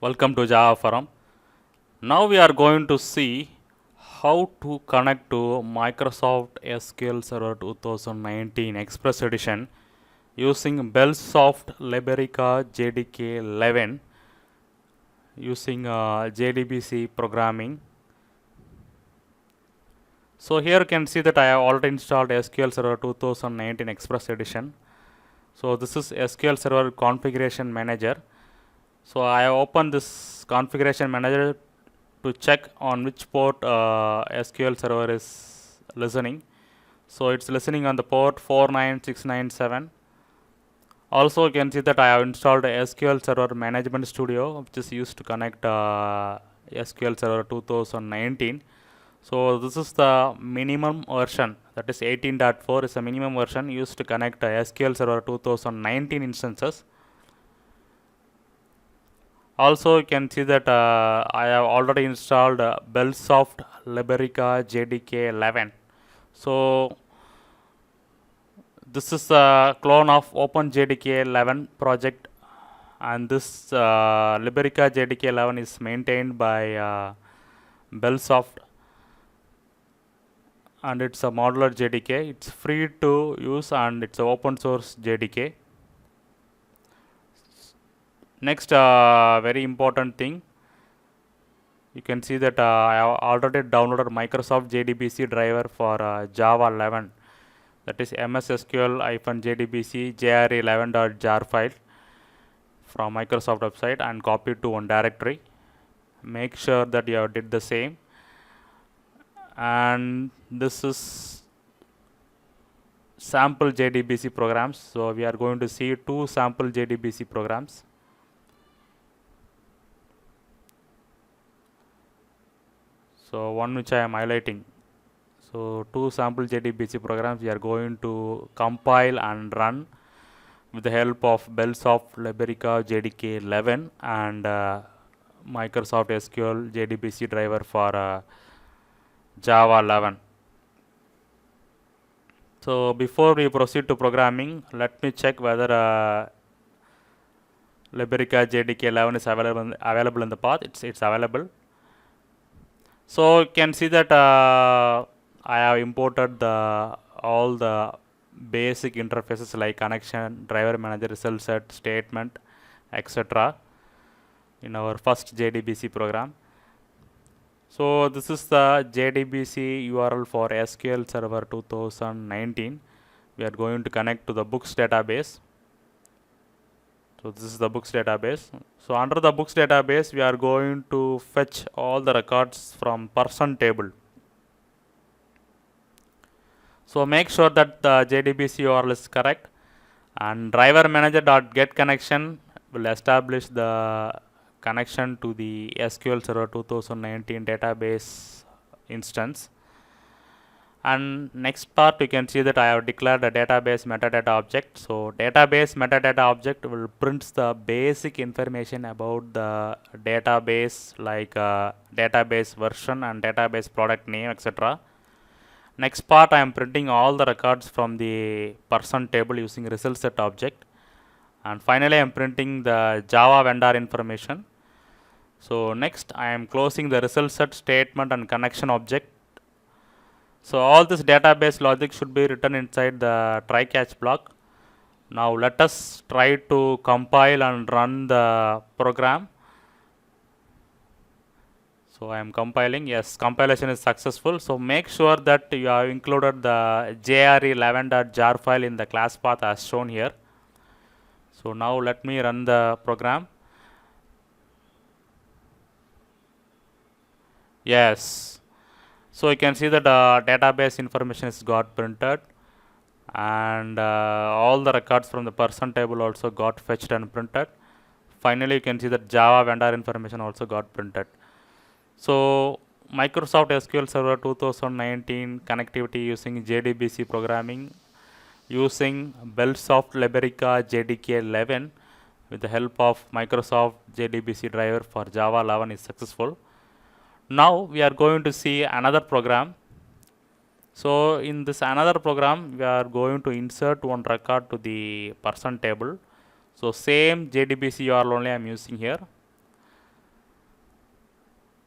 Welcome to Java Forum. Now we are going to see how to connect to Microsoft SQL Server 2019 Express Edition using Bellsoft Liberica JDK 11 using JDBC programming. So here you can see that I have already installed SQL Server 2019 Express Edition. So this is SQL Server Configuration Manager. So I have opened this configuration manager to check on which port SQL Server is listening. So it's listening on the port 49697. Also you can see that I have installed SQL Server Management Studio, which is used to connect SQL Server 2019. So this is the minimum version, that is 18.4 is the minimum version used to connect SQL Server 2019 instances. Also you can see that I have already installed Bellsoft Liberica JDK 11. So this is a clone of OpenJDK 11 project, and this Liberica JDK 11 is maintained by Bellsoft, and it's a modular JDK. It's free to use and it's an open source JDK. Next, very important thing, you can see that I have already downloaded Microsoft JDBC Driver for Java 11, that is mssql-jdbc jre11.jar file from Microsoft website, and copied to one directory. Make sure that you have did the same. And this is sample JDBC programs. So we are going to see two sample JDBC programs. So one which I am highlighting. So two sample JDBC programs we are going to compile and run with the help of Bellsoft Liberica JDK 11 and Microsoft SQL JDBC Driver for Java 11. So before we proceed to programming, let me check whether Liberica JDK 11 is available in the path. It's available. So you can see that I have imported all the basic interfaces like connection, driver manager, result set, statement, etc. in our first JDBC program. So this is the JDBC URL for SQL Server 2019. We are going to connect to the books database. So this is the books database. So under the books database, we are going to fetch all the records from person table. So make sure that the JDBC URL is correct, and driver manager.get connection will establish the connection to the SQL Server 2019 database instance. And next part, you can see that I have declared a database metadata object. So database metadata object will print the basic information about the database, like database version and database product name, etc. Next part, I am printing all the records from the person table using result set object. And finally, I am printing the Java vendor information. So next, I am closing the result set statement and connection object. So all this database logic should be written inside the try catch block. Now let us try to compile and run the program. So I am compiling. Yes, compilation is successful. So make sure that you have included the jre11.jar file in the class path as shown here. So now let me run the program. Yes. So you can see that database information is got printed, and all the records from the person table also got fetched and printed. Finally, you can see that Java vendor information also got printed. So Microsoft SQL Server 2019 connectivity using JDBC programming using Bellsoft Liberica JDK 11 with the help of Microsoft JDBC Driver for Java 11 is successful. Now we are going to see another program. So in this another program, we are going to insert one record to the person table. So same JDBC URL only I am using here.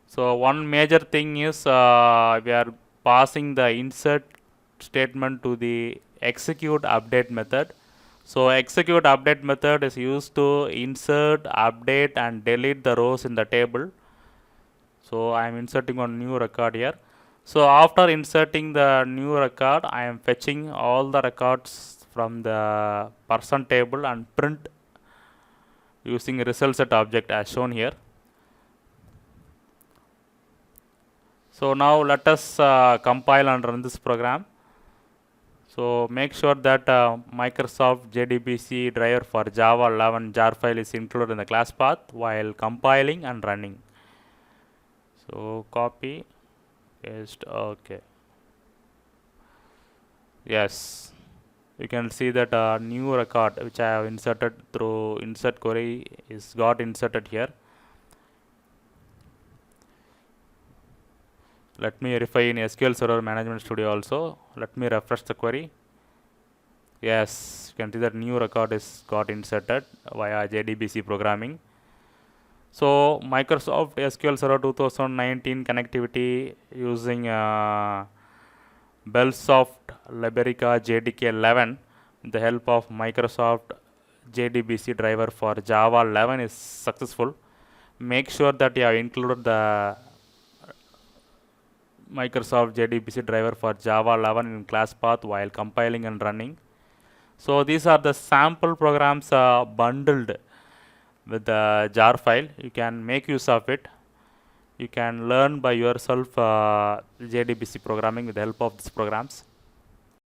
So one major thing is we are passing the insert statement to the execute update method. So execute update method is used to insert, update and delete the rows in the table. So I am inserting one new record here. So after inserting the new record, I am fetching all the records from the person table and print using result set object as shown here. So now let us compile and run this program. So make sure that Microsoft JDBC Driver for Java 11 jar file is included in the class path while compiling and running. So copy, paste, okay. Yes, you can see that new record which I have inserted through insert query is got inserted here. Let me verify in SQL Server Management Studio also. Let me refresh the query. Yes, you can see that new record is got inserted via JDBC programming. So Microsoft SQL Server 2019 connectivity using Bellsoft Liberica JDK 11 with the help of Microsoft JDBC Driver for Java 11 is successful. Make sure that you have included the Microsoft JDBC Driver for Java 11 in class path while compiling and running. So these are the sample programs bundled with the jar file. You can make use of it. You can learn by yourself JDBC programming with the help of these programs.